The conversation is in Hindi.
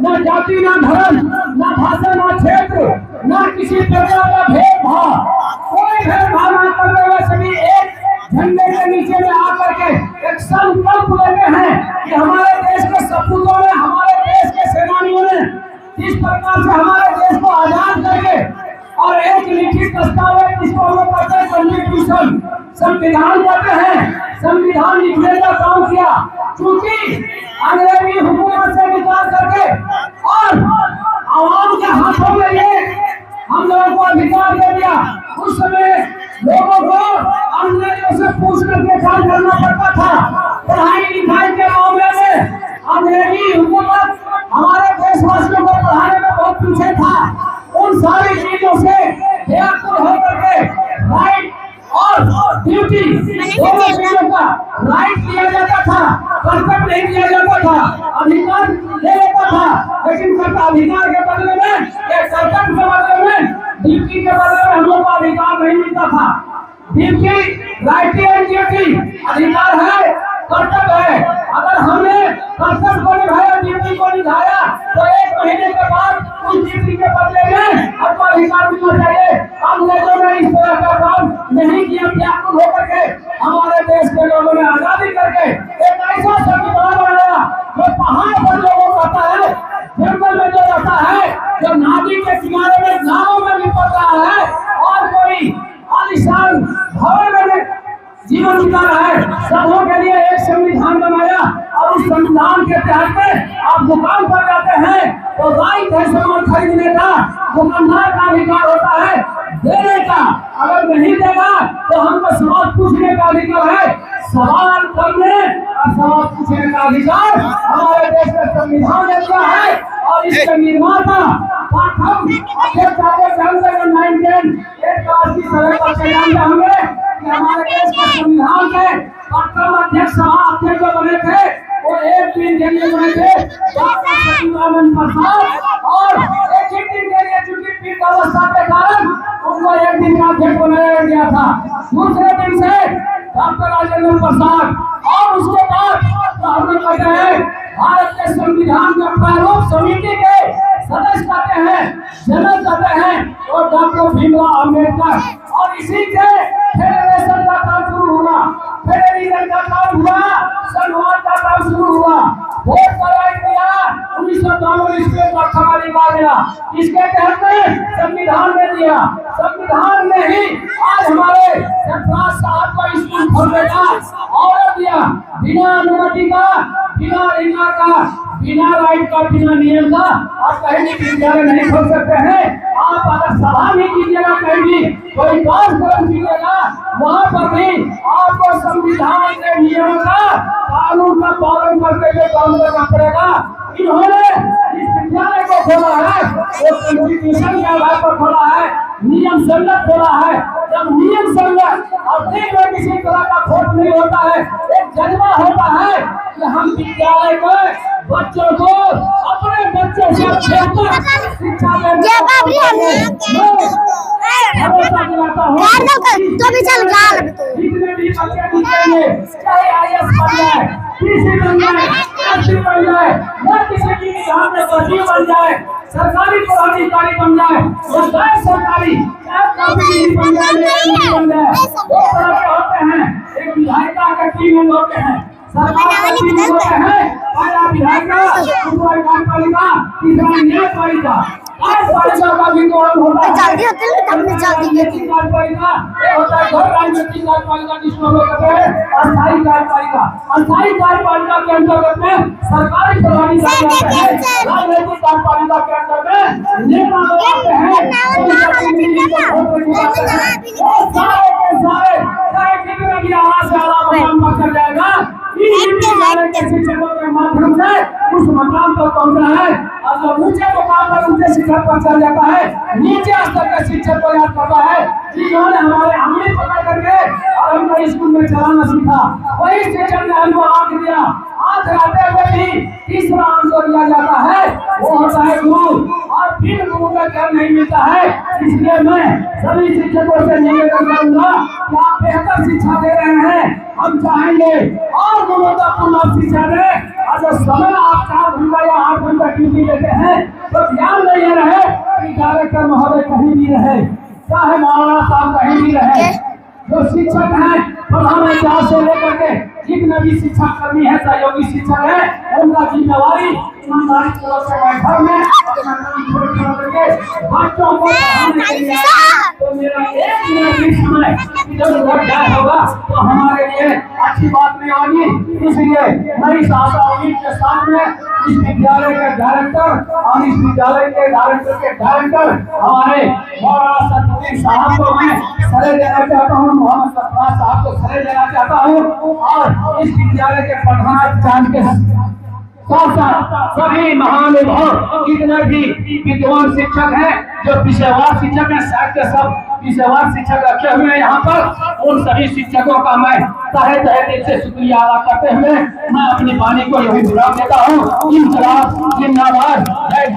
न जाति, न धर्म, न भाषा, न क्षेत्र, न किसी प्रकार का भेदभाव, कोई भेदभाव न करते हुए सभी एक झंडे के नीचे में आकर के एक संकल्प लेते हैं कि हमारे देश के सपूतों ने, हमारे देश के सेनानियों ने जिस प्रकार से हमारे देश को आजाद करके और एक लिखित दस्तावेज जिसको हम लोग कहते हैं कॉन्स्टिट्यूशन, संविधान कहते हैं, संविधान लिखने का काम किया। चूंकि अंग्रेजी हुकूमत से निकाल करके और आवाम के हाथों में ये हम लोगों को अधिकार दे दिया, उस समय लोगों को अंग्रेजों से पूछ करके काम करना पड़ता था। पढ़ाई लिखाई के मामले में अंग्रेजी हुकूमत हमारे देशवासियों को पढ़ाने में बहुत पीछे था। उन सारी चीजों से व्याकुल होकर के राइट और ड्यूटी दोनों चीजों का राइट दिया जाता था, कर्तव्य नहीं दिया जाता था, अधिकार ले लेता था, लेकिन अधिकार के बदले में, कर्तव्य के बदले में, ड्यूटी के बदले में हम लोग को अधिकार नहीं मिलता था। ड्यूटी राइट एंड ड्यूटी, अधिकार है, कर्तव्य है। अगर हमने कर्तव्य को निभाया, ड्यूटी को निभाया, तो एक महीने के बाद उस ड्यूटी के बदले में हमको अधिकार मिलना चाहिए। अंग्रेजों ने इस तरह का काम नहीं किया। व्याकुल होकर के हमारे देश के लोगों ने आजादी करके एक ऐसा संविधान बनाया जो पहाड़ पर लोगों को आता है, जंगल में जो रहता है, जो नदी के किनारे में गांवों में भी पड़ रहा है और कोई आलिशान भवन में जीवन बिता रहा है, सबों के लिए एक संविधान बनाया। और उस संविधान के तहत में आप दुकान पर जाते हैं तो राइट है सामान खरीदने का, दुकानदार का अधिकार होता है देने का। अगर नहीं देगा तो हमको सवाल पूछने का अधिकार है। सवाल करने और सवाल पूछने का अधिकार हमारे देश का संविधान ने दिया है। और इसके निर्माता प्रथम अध्यक्ष होंगे कि हमारे देश के संविधान के प्रथम अध्यक्ष सभाध्यक्ष जो बने थे वो एक दिन के लिए बने थे डॉक्टर सचिदानंद प्रसाद, और एक ही दिन के लिए चूंकि पीठ अवस्था के कारण उनको एक दिन का अध्यक्ष बनाया गया था। दूसरे दिन से डॉक्टर राजेंद्र प्रसाद, और उसके बाद हम लोग कहते हैं भारत के संविधान के प्रारूप समिति के सदस्य कहते हैं, जनक कहते हैं, और डॉक्टर भीमराव अम्बेडकर। और इसी से फेडरेशन का काम शुरू हुआ, फेडरेशन का काम हुआ, संघवाद का काम शुरू हुआ, वोट का राइट दिया 1992 ईस्वी में अधिकार दिया। इसके तहत में संविधान ने दिया। संविधान ने ही आज हमारे सरकार साहब को स्कूल खोलने का ऑर्डर दिया, बिना अनुमति का, बिना अधिकार का, बिना राइट का, बिना नियम का आप कहीं भी विद्यालय नहीं खोल सकते हैं। आप अगर सभा भी कीजिएगा, कहीं भी कोई कार्यक्रम कीजिएगा, वहाँ पर भी आपको संविधान के नियमों का, कानून का पालन करते हुए काम करना पड़ेगा। इन्होंने इस विद्यालय को खोला है, वो कॉन्स्टिट्यूशन के आधार पर खोला है, नियम संगत खोला है। जब नियम संगत और देश में किसी तरह का खोट नहीं होता है, एक जज्बा होता है कि हम विद्यालय में बच्चों को अपने बच्चों से शिक्षा जितने भी बच्चे दिखेंगे, चाहे IAS बन जाए, PC बन जाए, SC बन जाए, या किसी भी निगम में सचिव बन जाए, सरकारी पदाधिकारी बन जाए, या गैर सरकारी बन जाए, दो तरह के होते हैं। एक विधायिका के 3 होते हैं, सरकार के 3 होते हैं, पहला विधायिका, दूसरा कार्यपालिका, तीसरा न्यायपालिका। कार्यपालिका का भी काम होता है, कार्यपालिका ये होता है घर राजनीतिक कार्यपालिका जिसको हम लोग कहते हैं अस्थायी कार्यपालिका। अस्थायी कार्यपालिका के अंतर्गत में सरकारी पदाधिकारी आते हैं, राजनीतिक कार्यपालिका के अंतर्गत में नेता लोग आते हैं, सारे के सारे चाहे कितने भी आवाज से आला मकाम पर चल जाएगा, शिक्षकों के माध्यम से उस मकाम पर पहुंचना है। और जो ऊंचे मुकाम पर ऊंचे शिक्षक पर चल जाता है, नीचे स्तर के शिक्षक को याद करता है जिन्होंने हमारे हमने पकड़ करके और हमको स्कूल में चलाना सीखा, वही शिक्षक ने हमको आंख दिया। आंख आते हुए भी तीसरा आंसर दिया जाता है, वो होता है गुरु। और बिन गुरु का ज्ञान नहीं मिलता है। इसलिए मैं सभी शिक्षकों से निवेदन करूंगा कि आप बेहतर शिक्षा दे रहे हैं, हम चाहेंगे और गुणवत्तापूर्ण शिक्षा दें। और जब समय आप 4 घंटा या 8 घंटा ड्यूटी लेते हैं तो ध्यान नहीं रहे कि डायरेक्टर महोदय कहीं भी रहे, चाहे मौलाना साहब कहीं भी रहे, जो शिक्षक हैं प्रधानाचार्य से लेकर के जितने भी शिक्षक कर्मी है, सहयोगी शिक्षक है, उनका जिम्मेवारी ईमानदारी पूर्वक से घर में अपना काम छोड़ करके बच्चों को पढ़ाने के लिए तो मेरा 1 मिनट भी समय इधर उधर जाए होगा तो हमारे लिए अच्छी बात नहीं होगी। इसलिए मैं इस आशा उम्मीद के साथ में इस विद्यालय के डायरेक्टर और इस विद्यालय के डायरेक्टर हमारे मौलाना सतुद्दीन साहब को मैं सरे देना चाहता हूँ, मोहम्मद सफराज साहब को सरे देना चाहता हूँ और इस विद्यालय के प्रधानाचार्य के साथ सभी महानुभाव जितने भी विद्वान शिक्षक हैं, जो विषयवार शिक्षक हैं, साहित्य सब विषयवार शिक्षक रखे हुए हैं यहाँ पर, उन सभी शिक्षकों का मैं तहे दिल से शुक्रिया अदा करते हुए मैं अपनी वाणी को यही विराम देता हूँ। जिंदाबाद।